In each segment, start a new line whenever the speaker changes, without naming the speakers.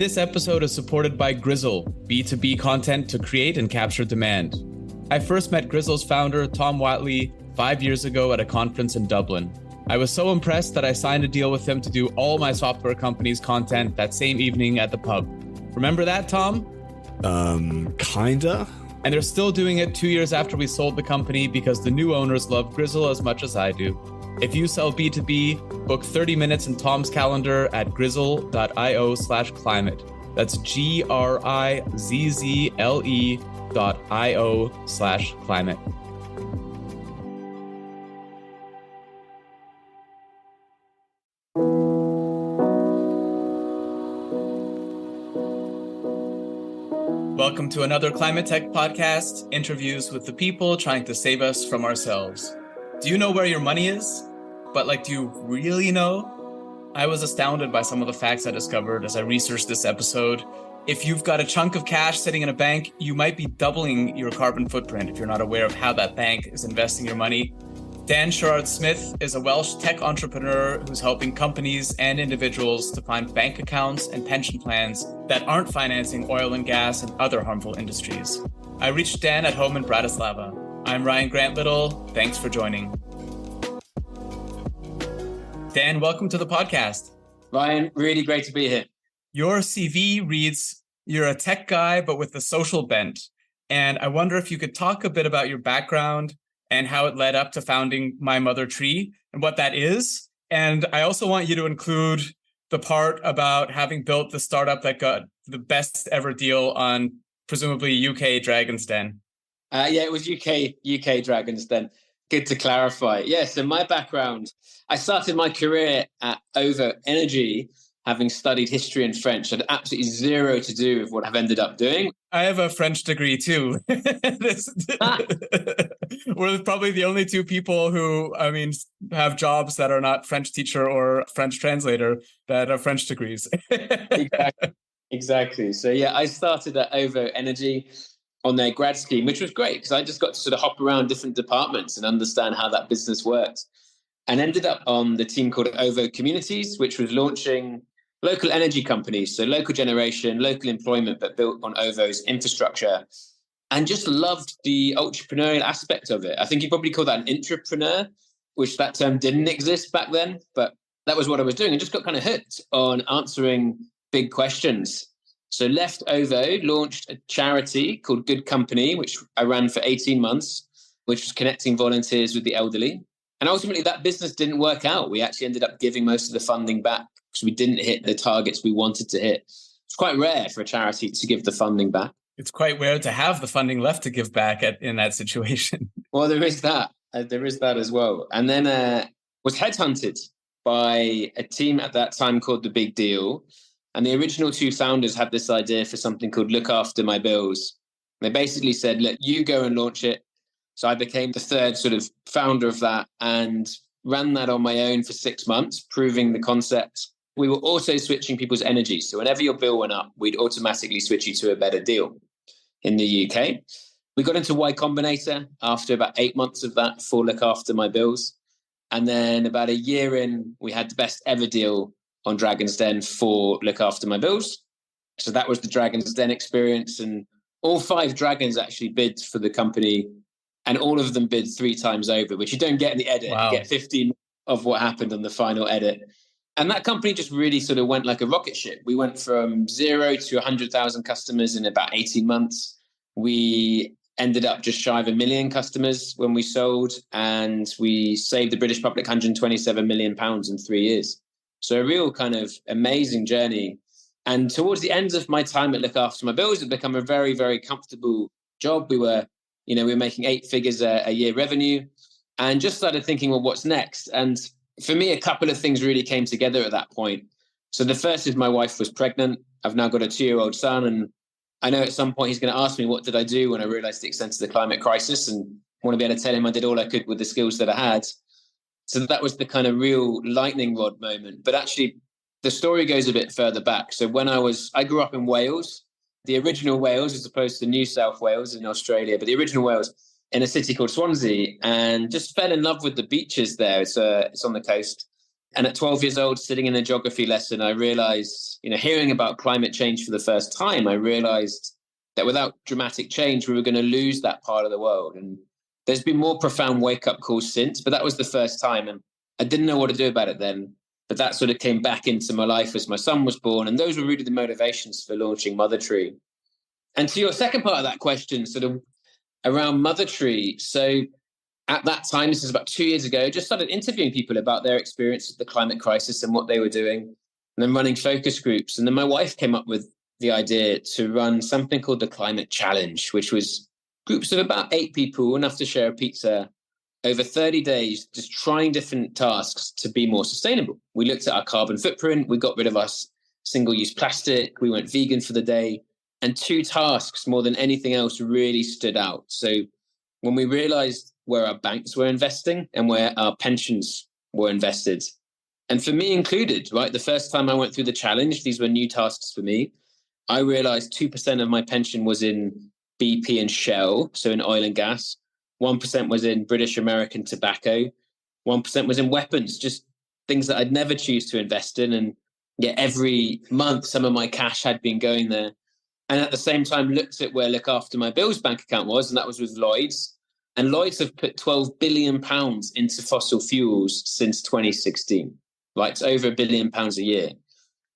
This episode is supported by Grizzle, B2B content to create and capture demand. I first met Grizzle's founder, Tom Watley, 5 years ago at a conference in Dublin. I was so impressed that I signed a deal with him to do all my software company's content that same evening at the pub. Remember that, Tom?
Kinda.
And they're still doing it 2 years after we sold the company because the new owners love Grizzle as much as I do. If you sell B2B, book 30 minutes in Tom's calendar at grizzle.io/climate. That's GRIZZLE.io/climate. Welcome to another ClimateTech podcast, interviews with the people trying to save us from ourselves. Do you know where your money is? But do you really know? I was astounded by some of the facts I discovered as I researched this episode. If you've got a chunk of cash sitting in a bank, you might be doubling your carbon footprint if you're not aware of how that bank is investing your money. Dan Sherrard Smith is a Welsh tech entrepreneur who's helping companies and individuals to find bank accounts and pension plans that aren't financing oil and gas and other harmful industries. I reached Dan at home in Bratislava. I'm Ryan Grant Little. Thanks for joining. Dan, welcome to the podcast.
Ryan, really great to be here.
Your CV reads, you're a tech guy, but with a social bent. And I wonder if you could talk a bit about your background and how it led up to founding MotherTree and what that is. And I also want you to include the part about having built the startup that got the best ever deal on presumably UK Dragon's Den.
It was UK Dragon's Den. Good to clarify. Yeah, so my background, I started my career at OVO Energy, having studied history and French. I had absolutely zero to do with what I've ended up doing.
I have a French degree too. We're probably the only two people who, have jobs that are not French teacher or French translator that have French degrees.
Exactly. So yeah, I started at OVO Energy on their grad scheme, which was great because I just got to sort of hop around different departments and understand how that business worked. And ended up on the team called OVO Communities, which was launching local energy companies, so local generation, local employment, but built on OVO's infrastructure. And just loved the entrepreneurial aspect of it. I think you probably call that an intrapreneur, which that term didn't exist back then, but that was what I was doing and just got kind of hooked on answering big questions. So left OVO, launched a charity called Good Company, which I ran for 18 months, which was connecting volunteers with the elderly. And ultimately that business didn't work out. We actually ended up giving most of the funding back because we didn't hit the targets we wanted to hit. It's quite rare for a charity to give the funding back.
It's quite rare to have the funding left to give back in that situation.
Well, there is that. There is that as well. And then was headhunted by a team at that time called The Big Deal. And the original two founders had this idea for something called Look After My Bills. They basically said, look, you go and launch it. So I became the third sort of founder of that and ran that on my own for 6 months, proving the concept. We were also switching people's energy. So whenever your bill went up, we'd automatically switch you to a better deal in the UK. We got into Y Combinator after about 8 months of that for Look After My Bills. And then about a year in, we had the best ever deal on Dragon's Den for Look After My Bills. So that was the Dragon's Den experience. And all 5 dragons actually bid for the company. And all of them bid 3 times over, which you don't get in the edit.
Wow.
You get 15 of what happened on the final edit. And that company just really sort of went like a rocket ship. We went from 0 to 100,000 customers in about 18 months. We ended up just shy of 1 million customers when we sold, and we saved the British public £127 million in 3 years. So a real kind of amazing journey. And towards the end of my time at Look After My Bills, it became a very, very comfortable job. We were making 8 figures a year revenue and just started thinking, well, what's next? And for me, a couple of things really came together at that point. So the first is my wife was pregnant. I've now got a 2-year-old son. And I know at some point he's going to ask me, what did I do when I realized the extent of the climate crisis? And I want to be able to tell him I did all I could with the skills that I had. So that was the kind of real lightning rod moment. But actually, the story goes a bit further back. So when I grew up in Wales, the original Wales, as opposed to New South Wales in Australia, but the original Wales in a city called Swansea, and just fell in love with the beaches there. It's on the coast. And at 12 years old, sitting in a geography lesson, I realized, hearing about climate change for the first time, I realized that without dramatic change, we were going to lose that part of the world. And there's been more profound wake-up calls since, but that was the first time. And I didn't know what to do about it then. But that sort of came back into my life as my son was born. And those were really the motivations for launching MotherTree. And to your second part of that question, sort of around MotherTree. So at that time, this is about 2 years ago, just started interviewing people about their experience with the climate crisis and what they were doing, and then running focus groups. And then my wife came up with the idea to run something called the Climate Challenge, which was groups of about 8 people, enough to share a pizza, over 30 days, just trying different tasks to be more sustainable. We looked at our carbon footprint. We got rid of our single-use plastic. We went vegan for the day. And 2 tasks more than anything else really stood out. So when we realized where our banks were investing and where our pensions were invested, and for me included, right? The first time I went through the challenge, these were new tasks for me. I realized 2% of my pension was in BP and Shell, so in oil and gas. 1% was in British American tobacco. 1% was in weapons, just things that I'd never choose to invest in. And yet every month, some of my cash had been going there. And at the same time, looked at where Look After My Bills bank account was, and that was with Lloyds. And Lloyds have put £12 billion into fossil fuels since 2016. Right, it's over £1 billion a year.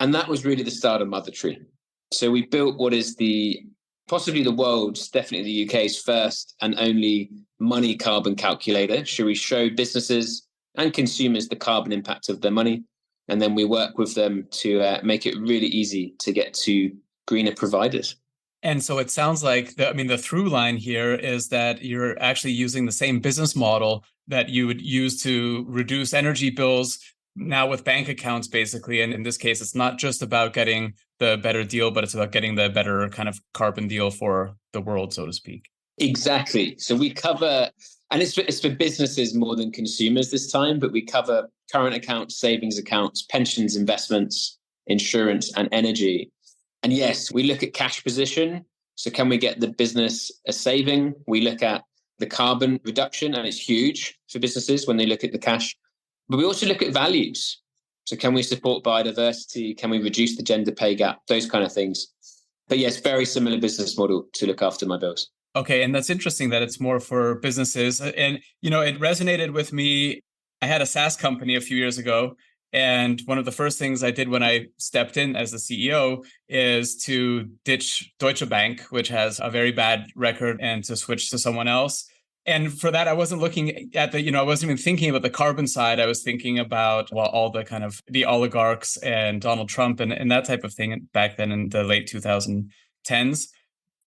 And that was really the start of MotherTree. So we built what is possibly the world's, definitely the UK's first and only money carbon calculator. So we show businesses and consumers the carbon impact of their money. And then we work with them to make it really easy to get to greener providers.
And so it sounds like the through line here is that you're actually using the same business model that you would use to reduce energy bills now with bank accounts, basically. And in this case, it's not just about getting the better deal, but it's about getting the better kind of carbon deal for the world, so to speak.
Exactly. So we cover, and it's for businesses more than consumers this time, but we cover current accounts, savings accounts, pensions, investments, insurance, and energy. And yes, we look at cash position. So can we get the business a saving? We look at the carbon reduction, and it's huge for businesses when they look at the cash. But we also look at values. So can we support biodiversity? Can we reduce the gender pay gap? Those kind of things. But yes, very similar business model to Look After My Bills.
Okay, and that's interesting that it's more for businesses. And, it resonated with me. I had a SaaS company a few years ago. And one of the first things I did when I stepped in as the CEO is to ditch Deutsche Bank, which has a very bad record, and to switch to someone else. And for that, I wasn't looking at I wasn't even thinking about the carbon side. I was thinking about, all the kind of the oligarchs and Donald Trump and that type of thing back then in the late 2010s.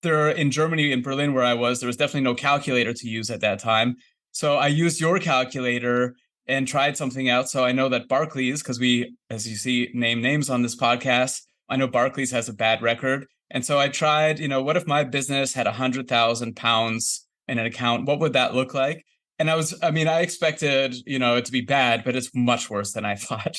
In Germany, in Berlin, where I was, there was definitely no calculator to use at that time. So I used your calculator and tried something out. So I know that Barclays, because we, as you see, name names on this podcast, I know Barclays has a bad record. And so I tried, what if my business had £100,000 in an account? What would that look like? And I expected, it to be bad, but it's much worse than I thought.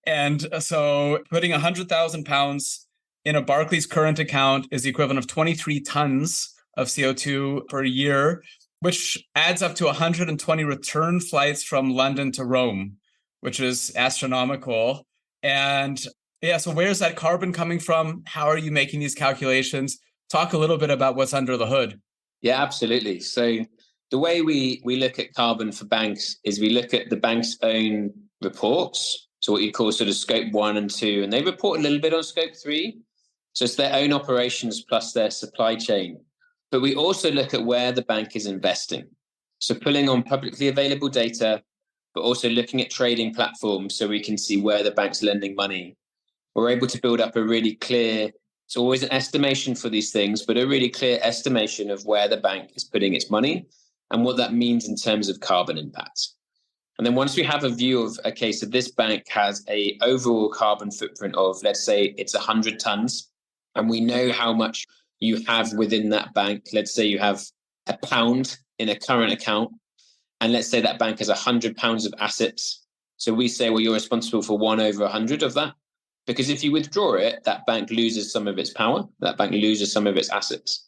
And so putting £100,000 in a Barclays current account is the equivalent of 23 tons of CO2 per year, which adds up to 120 return flights from London to Rome, which is astronomical. And so where's that carbon coming from? How are you making these calculations? Talk a little bit about what's under the hood.
Yeah, absolutely. So the way we look at carbon for banks is we look at the bank's own reports. So what you call sort of scope 1 and 2, and they report a little bit on scope 3. So it's their own operations plus their supply chain. But we also look at where the bank is investing. So pulling on publicly available data, but also looking at trading platforms so we can see where the bank's lending money. We're able to build up a really clear, it's always an estimation for these things, but a really clear estimation of where the bank is putting its money and what that means in terms of carbon impact. And then once we have a view of, okay, so this bank has a overall carbon footprint of, let's say it's 100 tons, and we know how much you have within that bank. Let's say you have £1 in a current account, and let's say that bank has £100 of assets. So we say, well, you're responsible for 1 over 100 of that. Because if you withdraw it, that bank loses some of its power, that bank loses some of its assets.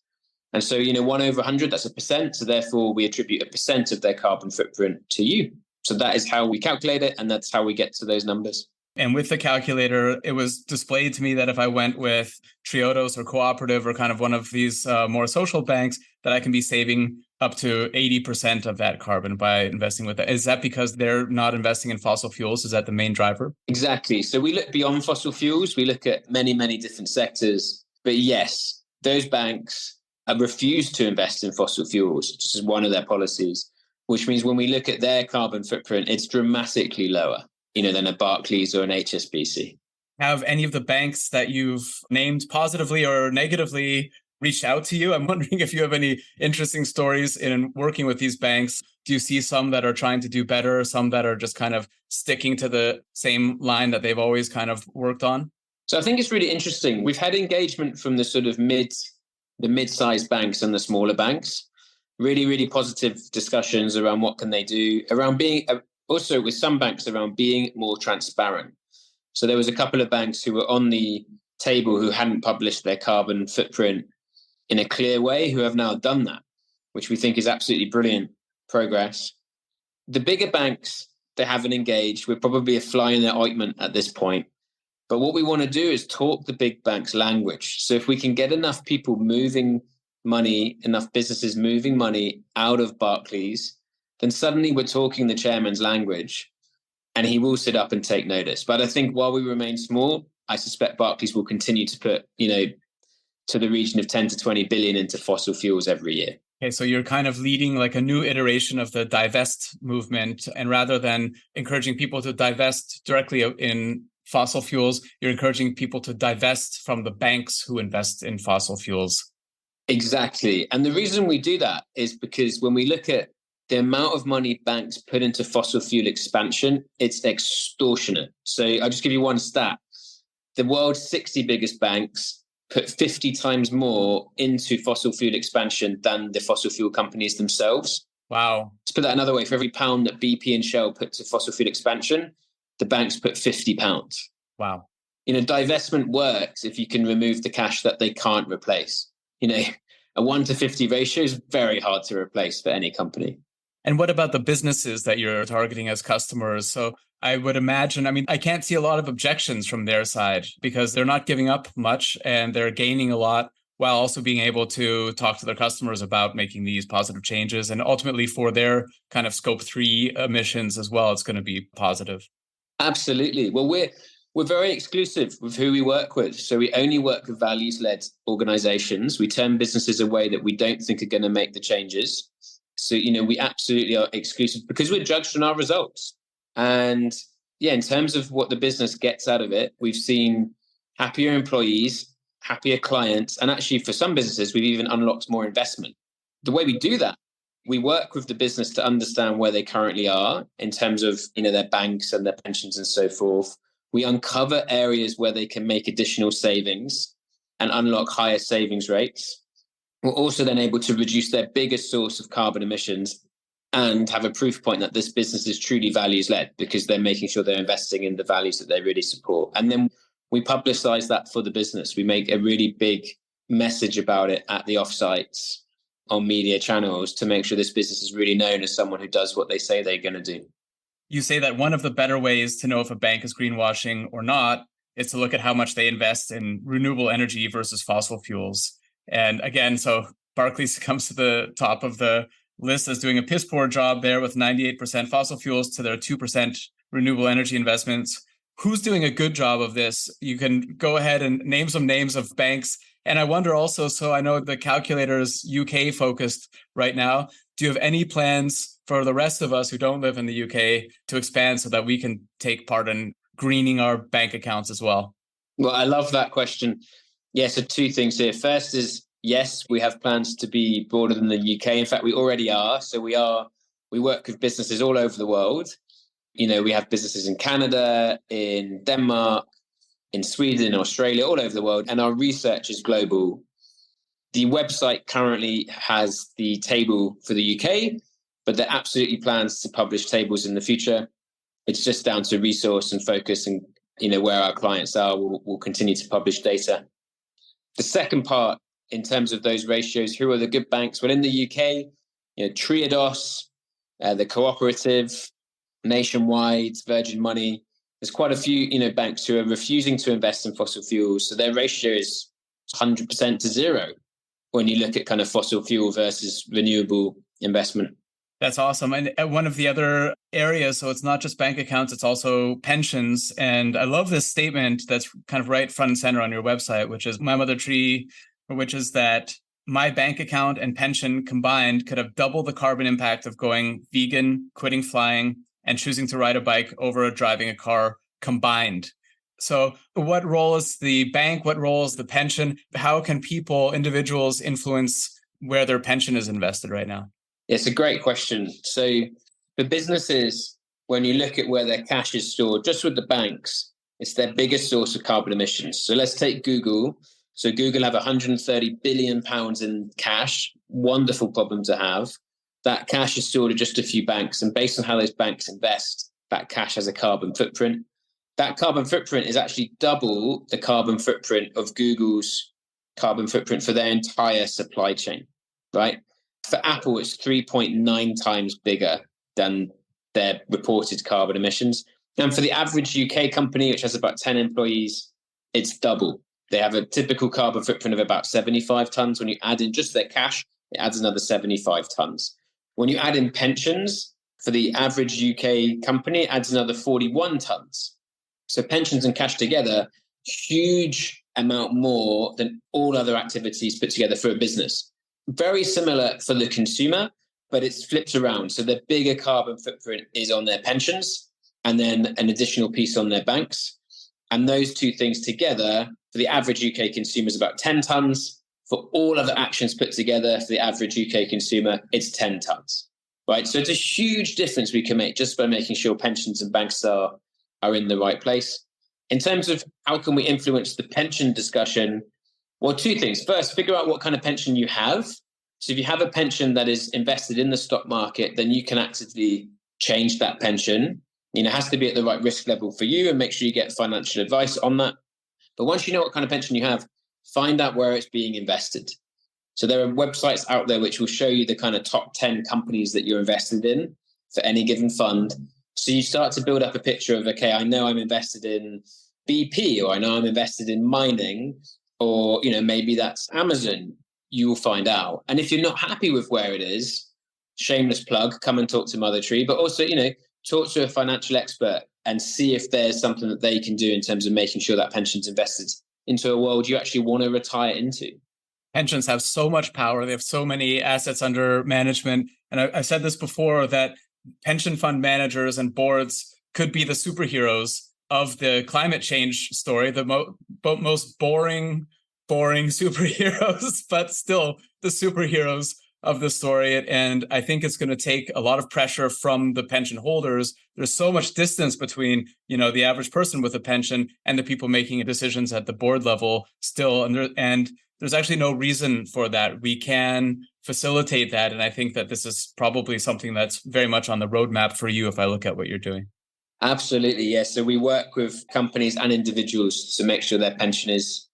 And so, 1 over 100, that's a percent. So therefore, we attribute a percent of their carbon footprint to you. So that is how we calculate it, and that's how we get to those numbers.
And with the calculator, it was displayed to me that if I went with Triodos or Cooperative or kind of one of these more social banks, that I can be saving up to 80% of that carbon by investing with that. Is that because they're not investing in fossil fuels? Is that the main driver?
Exactly. So we look beyond fossil fuels. We look at many, many different sectors. But yes, those banks refuse to invest in fossil fuels, just as one of their policies, which means when we look at their carbon footprint, it's dramatically lower, than a Barclays or an HSBC.
Have any of the banks that you've named positively or negatively reached out to you? I'm wondering if you have any interesting stories in working with these banks. Do you see some that are trying to do better, some that are just kind of sticking to the same line that they've always kind of worked on?
So I think it's really interesting. We've had engagement from the sort of mid-sized banks and the smaller banks. Really, really positive discussions around what can they do, around being, also with some banks around being more transparent. So there was a couple of banks who were on the table who hadn't published their carbon footprint in a clear way, who have now done that, which we think is absolutely brilliant progress. The bigger banks, they haven't engaged. We're probably a fly in their ointment at this point. But what we want to do is talk the big banks' language. So if we can get enough people moving money, enough businesses moving money out of Barclays, then suddenly we're talking the chairman's language, and he will sit up and take notice. But I think while we remain small, I suspect Barclays will continue to put, to the region of 10 to 20 billion into fossil fuels every year.
Okay, so you're kind of leading like a new iteration of the divest movement. And rather than encouraging people to divest directly in fossil fuels, you're encouraging people to divest from the banks who invest in fossil fuels.
Exactly. And the reason we do that is because when we look at the amount of money banks put into fossil fuel expansion, it's extortionate. So I'll just give you one stat. The world's 60 biggest banks put 50 times more into fossil fuel expansion than the fossil fuel companies themselves.
Wow.
To put that another way, for every pound that BP and Shell put to fossil fuel expansion, the banks put 50 pounds.
Wow.
Divestment works if you can remove the cash that they can't replace. A 1 to 50 ratio is very hard to replace for any company.
And what about the businesses that you're targeting as customers? So I would imagine, I can't see a lot of objections from their side because they're not giving up much and they're gaining a lot while also being able to talk to their customers about making these positive changes. And ultimately for their kind of scope 3 emissions as well, it's going to be positive.
Absolutely. Well, we're very exclusive with who we work with. So we only work with values-led organizations. We turn businesses away that we don't think are going to make the changes. So, we absolutely are exclusive because we're judged on our results. And yeah, in terms of what the business gets out of it, we've seen happier employees, happier clients. And actually for some businesses, we've even unlocked more investment. The way we do that, we work with the business to understand where they currently are in terms of, their banks and their pensions and so forth. We uncover areas where they can make additional savings and unlock higher savings rates. We're also then able to reduce their biggest source of carbon emissions and have a proof point that this business is truly values-led because they're making sure they're investing in the values that they really support. And then we publicize that for the business. We make a really big message about it at the offsites on media channels to make sure this business is really known as someone who does what they say they're going to do.
You say that one of the better ways to know if a bank is greenwashing or not is to look at how much they invest in renewable energy versus fossil fuels. And again, so Barclays comes to the top of the list as doing a piss poor job there with 98% fossil fuels to their 2% renewable energy investments. Who's doing a good job of this? You can go ahead and name some names of banks. And I wonder also, so I know the calculator is UK focused right now. Do you have any plans for the rest of us who don't live in the UK to expand so that we can take part in greening our bank accounts as well?
Well, I love that question. Yeah, so two things here. First is, yes, we have plans to be broader than the UK. In fact, we already are. So we work with businesses all over the world. We have businesses in Canada, in Denmark, in Sweden, in Australia, all over the world. And our research is global. The website currently has the table for the UK, but there are absolutely plans to publish tables in the future. It's just down to resource and focus and, where our clients are. We'll continue to publish data. The second part, in terms of those ratios, who are the good banks? Well, in the UK, Triodos, the Cooperative, Nationwide, Virgin Money. There's quite a few, banks who are refusing to invest in fossil fuels. So their ratio is 100% to zero when you look at kind of fossil fuel versus renewable investment.
That's awesome. And one of the other areas, so it's not just bank accounts, it's also pensions. And I love this statement that's kind of right front and center on your website, which is my MotherTree, which is that my bank account and pension combined could have double the carbon impact of going vegan, quitting flying, and choosing to ride a bike over driving a car combined. So what role is the bank? What role is the pension? How can people, individuals, influence where their pension is invested right now?
It's a great question. So for businesses, when you look at where their cash is stored, just with the banks, it's their biggest source of carbon emissions. So let's take Google. So Google have 130 billion pounds in cash. Wonderful problem to have. That cash is stored at just a few banks. And based on how those banks invest, that cash has a carbon footprint. That carbon footprint is actually double the carbon footprint of Google's carbon footprint for their entire supply chain, right? For Apple, it's 3.9 times bigger than their reported carbon emissions. And for the average UK company, which has about 10 employees, it's double. They have a typical carbon footprint of about 75 tons. When you add in just their cash, it adds another 75 tons. When you add in pensions, for the average UK company, it adds another 41 tons. So pensions and cash together, huge amount more than all other activities put together for a business. Very similar for the consumer, but it's flipped around. So the bigger carbon footprint is on their pensions and then an additional piece on their banks. And those two things together, for the average UK consumer, is about 10 tons. For all other actions put together, for the average UK consumer, it's 10 tons, right? So it's a huge difference we can make just by making sure pensions and banks are in the right place. In terms of how can we influence the pension discussion, well, two things. First, figure out what kind of pension you have. So if you have a pension that is invested in the stock market, then you can actively change that pension. It has to be at the right risk level for you and make sure you get financial advice on that. But once you know what kind of pension you have, find out where it's being invested. So there are websites out there which will show you the kind of top 10 companies that you're invested in for any given fund. So you start to build up a picture of, okay, I know I'm invested in BP, or I know I'm invested in mining, or, maybe that's Amazon. You will find out. And if you're not happy with where it is, shameless plug, come and talk to MotherTree, but also, talk to a financial expert and see if there's something that they can do in terms of making sure that pension's invested into a world you actually want to retire into.
Pensions have so much power. They have so many assets under management. And I've said this before, that pension fund managers and boards could be the superheroes of the climate change story, the most boring superheroes, but still the superheroes of the story. And I think it's going to take a lot of pressure from the pension holders. There's so much distance between, the average person with a pension and the people making decisions at the board level still. And there's actually no reason for that. We can facilitate that. And I think that this is probably something that's very much on the roadmap for you if I look at what you're doing.
Absolutely, yes. So we work with companies and individuals to make sure their pension is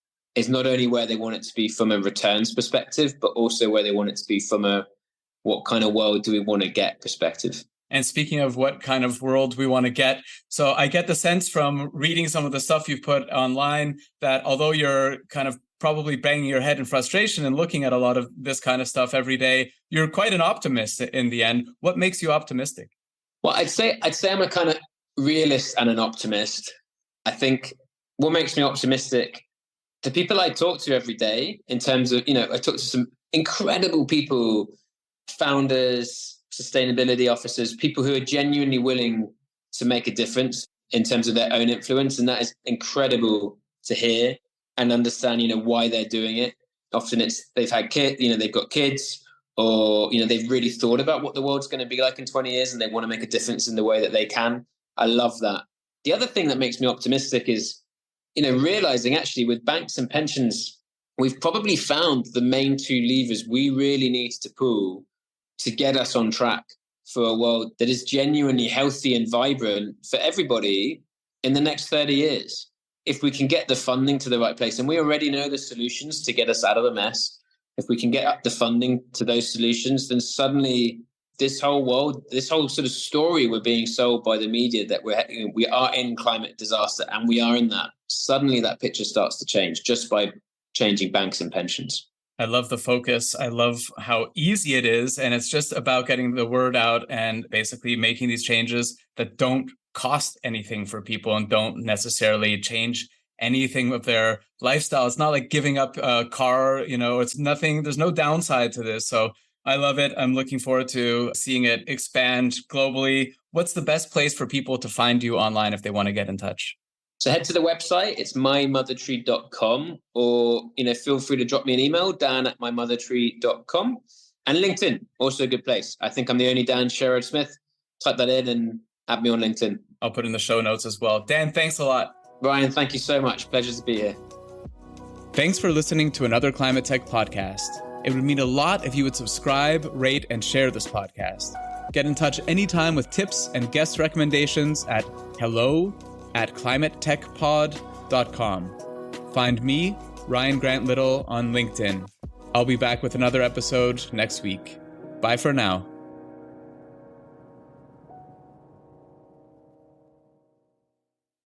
not only where they want it to be from a returns perspective, but also where they want it to be from a what kind of world do we want to get perspective.
And speaking of what kind of world we want to get, so I get the sense from reading some of the stuff you've put online that although you're kind of probably banging your head in frustration and looking at a lot of this kind of stuff every day, you're quite an optimist in the end. What makes you optimistic?
Well, I'd say I'm a kind of realist and an optimist. I think what makes me optimistic, the people I talk to every day, in terms of, I talk to some incredible people, founders, sustainability officers, people who are genuinely willing to make a difference in terms of their own influence. And that is incredible to hear and understand, why they're doing it. Often they've had kids, they've got kids, or, they've really thought about what the world's going to be like in 20 years and they want to make a difference in the way that they can. I love that. The other thing that makes me optimistic is, realizing actually with banks and pensions, we've probably found the main two levers we really need to pull to get us on track for a world that is genuinely healthy and vibrant for everybody in the next 30 years. If we can get the funding to the right place, and we already know the solutions to get us out of the mess, if we can get up the funding to those solutions, then suddenly this whole world, this whole sort of story we're being sold by the media that we are in climate disaster, and we are in that. Suddenly that picture starts to change just by changing banks and pensions.
I love the focus. I love how easy it is. And it's just about getting the word out and basically making these changes that don't cost anything for people and don't necessarily change anything of their lifestyle. It's not like giving up a car, it's nothing. There's no downside to this. So I love it. I'm looking forward to seeing it expand globally. What's the best place for people to find you online if they want to get in touch?
So head to the website, it's mymothertree.com, or, feel free to drop me an email, dan@mymothertree.com. And LinkedIn, also a good place. I think I'm the only Dan Sherrard Smith. Type that in and add me on LinkedIn.
I'll put in the show notes as well. Dan, thanks a lot.
Ryan, thank you so much. Pleasure to be here.
Thanks for listening to another ClimateTech podcast. It would mean a lot if you would subscribe, rate, and share this podcast. Get in touch anytime with tips and guest recommendations at hello@climatetechpod.com. Find me, Ryan Grant Little, on LinkedIn. I'll be back with another episode next week. Bye for now.